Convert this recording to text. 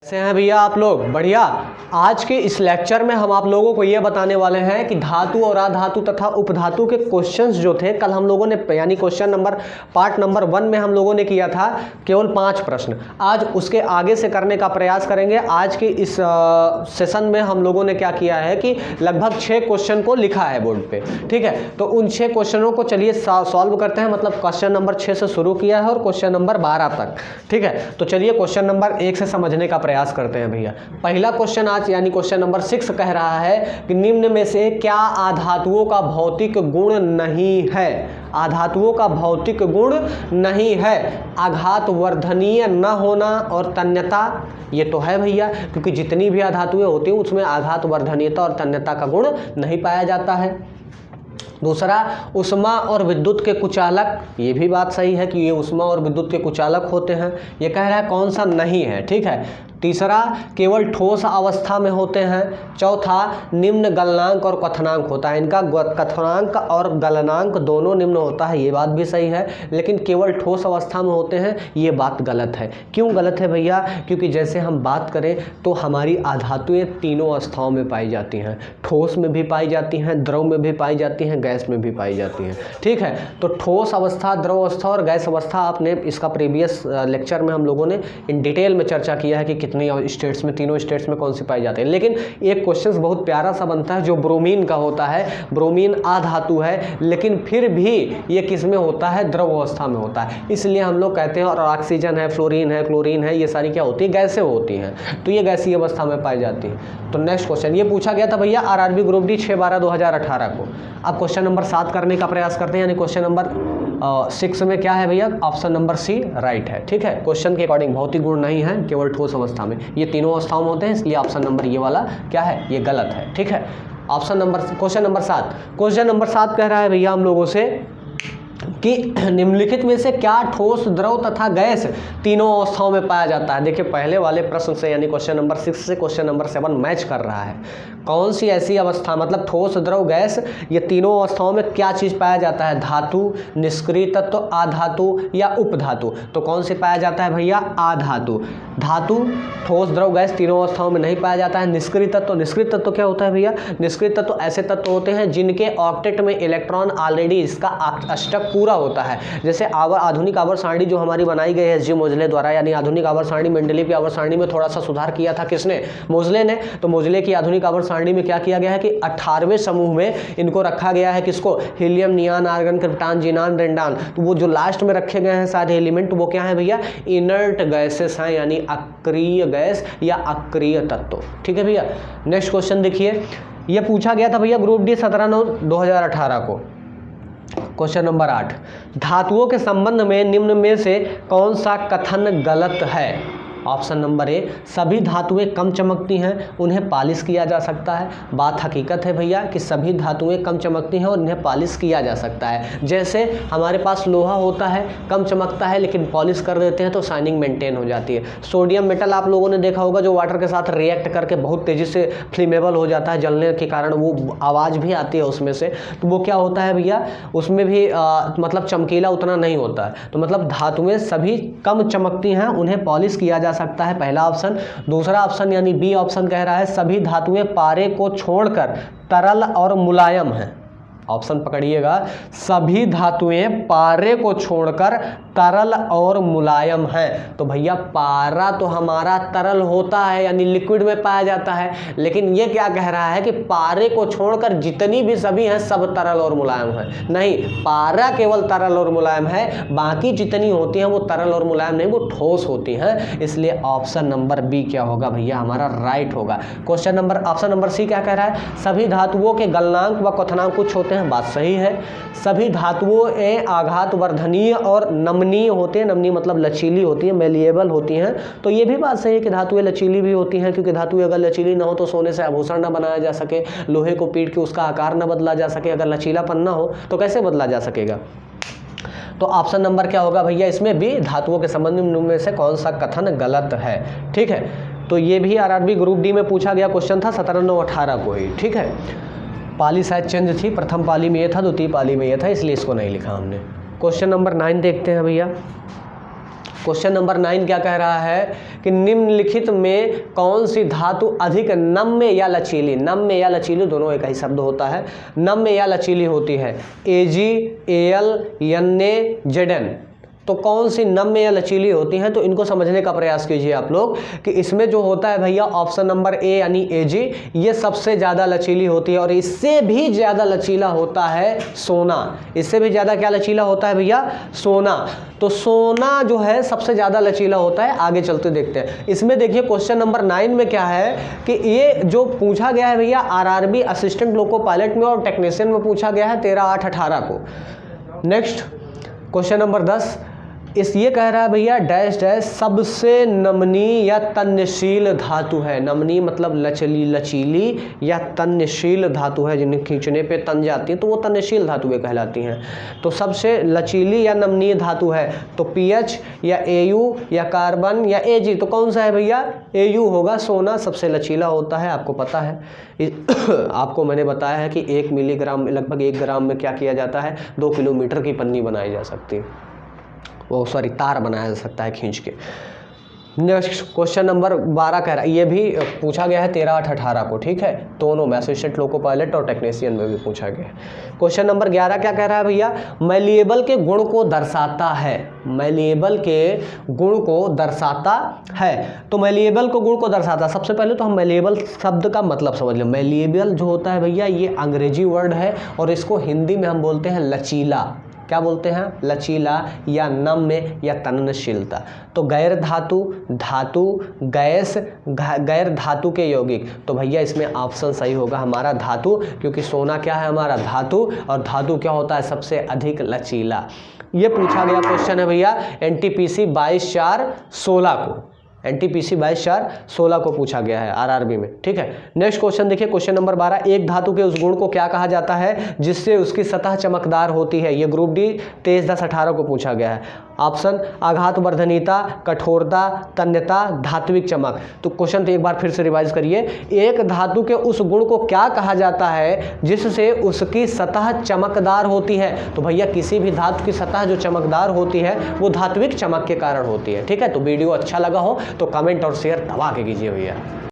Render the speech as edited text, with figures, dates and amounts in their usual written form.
से हैं भैया आप लोग बढ़िया। आज के इस लेक्चर में हम आप लोगों को ये बताने वाले हैं कि धातु और अधातु तथा उपधातु के क्वेश्चंस जो थे कल हम लोगों ने यानी क्वेश्चन नंबर पार्ट नंबर 1 में हम लोगों ने किया था केवल 5 प्रश्न। आज उसके आगे से करने का प्रयास करेंगे। आज के इस सेशन में हम लोगों ने क्या किया है कि लगभग 6 क्वेश्चन को लिखा है बोर्ड पे, ठीक है। तो उन 6 क्वेश्चनों को चलिए सॉल्व करते हैं। मतलब क्वेश्चन नंबर 6 से शुरू किया है और क्वेश्चन नंबर 12 तक, ठीक है। तो चलिए क्वेश्चन नंबर 1 से समझने का प्रयास करते हैं भैया। पहला क्वेश्चन आज यानी क्वेश्चन नंबर 6 कह रहा है कि निम्न में से क्या आधातुओं का भौतिक गुण नहीं है। आधातुओं का भौतिक गुण नहीं है। आघात वर्धनीय न होना और तन्यता, ये तो है भैया, क्योंकि जितनी भी आधातुएं होती हैं उसमें आघात वर्धनीयता और तन्यता का गुण नहीं पाया जाता है। दूसरा, उष्मा और विद्युत के कुचालक, ये भी बात सही है कि ये उष्मा और विद्युत के कुचालक होते हैं। ये कह रहा है कौन सा नहीं है, ठीक है। तीसरा, केवल ठोस अवस्था में होते हैं। चौथा, निम्न गलनांक और क्वथनांक होता है। इनका क्वथनांक और गलनांक दोनों निम्न होता है, ये बात भी सही है, लेकिन केवल ठोस अवस्था में होते हैं, ये बात गलत है। क्यों गलत है भैया? क्योंकि जैसे हम बात करें तो हमारी आधातुएं तीनों अवस्थाओं में पाई जाती हैं। ठोस में भी पाई जाती हैं, द्रव में भी पाई जाती हैं, गैस में भी पाई जाती हैं, ठीक है। तो ठोस अवस्था, द्रव अवस्था और गैस अवस्था, आपने इसका प्रीवियस लेक्चर में हम लोगों ने इन डिटेल में चर्चा किया है कि कितनी स्टेट्स में, तीनों स्टेट्स में कौन सी पाई जाती है। लेकिन एक क्वेश्चन बहुत प्यारा सा बनता है जो ब्रोमीन का होता है। ब्रोमीन अधातु है, लेकिन फिर भी ये किस में होता है? द्रव अवस्था में होता है। इसलिए हम लोग कहते हैं, और ऑक्सीजन है, फ्लोरीन है, क्लोरीन है, ये सारी क्या होती है? गैसें होती हैं। तो ये गैसीय अवस्था में पाई जाती है। तो नेक्स्ट क्वेश्चन ये पूछा गया था भैया आरआरबी ग्रुप डी 6/12/2018 को। अब क्वेश्चन नंबर 7 करने का प्रयास करते हैं। यानी क्वेश्चन नंबर 6 में क्या है भैया? ऑप्शन नंबर सी राइट है, ठीक है। क्वेश्चन के अकॉर्डिंग भौतिक गुण नहीं है, केवल ठोस अवस्था में। ये तीनों अवस्थाओं में होते हैं, इसलिए ऑप्शन नंबर ये वाला क्या है? ये गलत है, ठीक है। Option number question number 7, question number 7 कह रहा है भैया हम लोगों से कि निम्नलिखित में से क्या ठोस, द्रव तथा गैस तीनों अवस्थाओं में पाया जाता है। देखिए पहले वाले प्रश्न से यानी क्वेश्चन नंबर 6 से क्वेश्चन नंबर 7 मैच कर रहा है। कौन सी ऐसी अवस्था, मतलब ठोस, द्रव, गैस, ये तीनों अवस्थाओं में क्या चीज़ पाया जाता है? धातु, निष्क्रिय तत्व, आधातु या उपधातु। तो कौन से पाया जाता है भैया? आधातु। धातु, ठोस, द्रव, गैस तीनों अवस्थाओं में नहीं पाया जाता है। निष्क्रिय तत्व, निष्क्रिय तत्व क्या होता है भैया? निष्क्रिय तत्व ऐसे तत्व होते हैं जिनके ऑक्टेट में इलेक्ट्रॉन ऑलरेडी इसका अष्टक पूरा होता है। जैसे आधुनिक आवर्त सारणी जो हमारी बनाई गई है जी मोजले द्वारा, यानी आधुनिक आवर्त सारणी, मेंडलीव की आवर्त सारणी में थोड़ा सा सुधार किया था किसने? मोजले ने। तो मोजले की आधुनिक आवर्त सारणी में क्या किया गया है कि 18वें समूह में इनको रखा गया है। किसको? Helium, नियान, argon, krypton, xenon, रेंडान। तो वो जो लास्ट में रखे गए हैं सारे एलिमेंट, वो क्या है भैया? इनर्ट गैसेस हैं, यानी अक्रिय गैस या अक्रिय तत्व, ठीक है भैया। नेक्स्ट क्वेश्चन देखिए, ये पूछा गया था भैया ग्रुप डी 17/9/2018 को। क्वेश्चन नंबर 8, धातुओं के संबंध में निम्न में से कौन सा कथन गलत है? ऑप्शन नंबर ए, सभी धातुएं कम चमकती हैं, उन्हें पॉलिश किया जा सकता है। बात हकीकत है भैया कि सभी धातुएं कम चमकती हैं और इन्हें पॉलिश किया जा सकता है। जैसे हमारे पास लोहा होता है, कम चमकता है, लेकिन पॉलिश कर देते हैं तो शाइनिंग मेंटेन हो जाती है। सोडियम मेटल आप लोगों ने देखा होगा जो वाटर के साथ रिएक्ट करके बहुत तेज़ी से फ्लेमेबल हो जाता है, जलने के कारण वो आवाज़ भी आती है उसमें से। तो वो क्या होता है भैया? उसमें भी मतलब चमकीला उतना नहीं होता है। तो मतलब धातुएं सभी कम चमकती हैं, उन्हें पॉलिश किया जा सकता है, पहला ऑप्शन। दूसरा ऑप्शन यानी बी ऑप्शन कह रहा है सभी धातुएं पारे को छोड़कर तरल और मुलायम हैं। ऑप्शन पकड़िएगा, सभी धातुएं पारे को छोड़कर तरल और मुलायम हैं। तो भैया पारा तो हमारा तरल होता है, यानी लिक्विड में पाया जाता है, लेकिन ये क्या कह रहा है कि पारे को छोड़कर जितनी भी सभी हैं सब तरल और मुलायम हैं। नहीं, पारा केवल तरल और मुलायम है, बाकी जितनी होती हैं वो तरल और मुलायम नहीं, वो ठोस होती हैं। इसलिए ऑप्शन नंबर बी क्या होगा भैया? हमारा राइट होगा। Question number option number C क्या कह रहा है? सभी धातुओं के गलनांक व क्वथनांक कुछ होते हैं। बात सही है। सभी धातुएं आघात वर्धनीय और नमनीय होते हैं। नमनीय मतलब लचीली होती है, मेलिएबल होती हैं। तो ये भी बात सही है कि धातुएं लचीली भी होती हैं, क्योंकि धातुएं अगर लचीली ना हो तो सोने से आभूषण ना बनाया जा सके, लोहे को पीट के उसका आकार ना बदला जा सके। अगर लचीलापन ना हो तो कैसे बदला जा सकेगा? तो ऑप्शन नंबर क्या होगा भैया? इसमें भी धातुओं के संबंध में से कौन सा कथन गलत है, ठीक है। तो ये भी आरआरबी ग्रुप डी में पूछा गया क्वेश्चन था 17/9/18 को ही, ठीक है। पाली शायद चेंज थी, प्रथम पाली में ये था, द्वितीय पाली में ये था, इसलिए इसको नहीं लिखा हमने। क्वेश्चन नंबर 9 देखते हैं भैया। क्वेश्चन नंबर 9 क्या कह रहा है कि निम्नलिखित में कौन सी धातु अधिक नम्य या लचीली, नम्य या लचीली दोनों एक ही शब्द होता है, नम्य या लचीली होती है? Ag, Al, Na, Zn। तो कौन सी नम्य या लचीली होती हैं, तो इनको समझने का प्रयास कीजिए आप लोग कि इसमें जो होता है भैया ऑप्शन नंबर ए यानी Ag, ये सबसे ज़्यादा लचीली होती है और इससे भी ज़्यादा लचीला होता है सोना। इससे भी ज़्यादा क्या लचीला होता है भैया? सोना। तो सोना जो है सबसे ज़्यादा लचीला होता है। आगे चलते देखते हैं। इसमें देखिए क्वेश्चन नंबर 9 में क्या है कि ये जो पूछा गया है भैया आरआरबी असिस्टेंट लोको पायलट में और टेक्नीशियन में पूछा गया है 13/8/18 को। नेक्स्ट क्वेश्चन नंबर 10, ये कह रहा है भैया डैश डैश सबसे नमनीय या तन्यशील धातु है। नमनीय मतलब लचीली या तन्यशील धातु है, जिन्हें खींचने पे तन जाती है तो वो तन्यशील धातुएं कहलाती हैं। तो सबसे लचीली या नमनीय धातु है तो पीएच या एयू या कार्बन या एजी। तो कौन सा है भैया? एयू होगा। सोना सबसे लचीला होता है, आपको पता है। आपको मैंने बताया है कि 1 मिलीग्राम लगभग 1 ग्राम में क्या किया जाता है? 2 किलोमीटर की पन्नी बनाई जा सकती है, वो सॉरी तार बनाया जा सकता है खींच के। नेक्स्ट क्वेश्चन नंबर 12 कह रहा है, ये भी पूछा गया है 13/8/18 को, ठीक है, दोनों में असिस्टेंट लोको पायलट और टेक्नीशियन में भी पूछा गया है। क्वेश्चन नंबर 11 क्या कह रहा है भैया? मैलिएबल के गुण को दर्शाता है। मैलिएबल के गुण को दर्शाता है। तो मैलिएबल को गुण को दर्शाता, सबसे पहले तो हम मैलिएबल शब्द का मतलब समझ लें। मैलिएबल जो होता है भैया ये अंग्रेजी वर्ड है और इसको हिंदी में हम बोलते हैं लचीला। क्या बोलते हैं? लचीला या नम्य या तन्यशीलता। तो गैर धातु, धातु, गैस, गैर धातु के यौगिक। तो भैया इसमें ऑप्शन सही होगा हमारा धातु, क्योंकि सोना क्या है हमारा? धातु। और धातु क्या होता है? सबसे अधिक लचीला। ये पूछा गया क्वेश्चन है भैया NTPC 22/4/16 को। NTPC 22/4/16 को पूछा गया है आरआरबी में, ठीक है। नेक्स्ट क्वेश्चन देखिए क्वेश्चन नंबर 12, एक धातु के उस गुण को क्या कहा जाता है जिससे उसकी सतह चमकदार होती है? ये ग्रुप डी 23/10/18 को पूछा गया है। ऑप्शन आघात वर्धनीयता, कठोरता, तन्यता, धात्विक चमक। तो क्वेश्चन तो एक बार फिर से रिवाइज करिए। एक धातु के उस गुण को क्या कहा जाता है जिससे उसकी सतह चमकदार होती है? तो भैया किसी भी धातु की सतह जो चमकदार होती है वो धात्विक चमक के कारण होती है, ठीक है। तो वीडियो अच्छा लगा हो तो कमेंट और शेयर दबा के कीजिए भैया।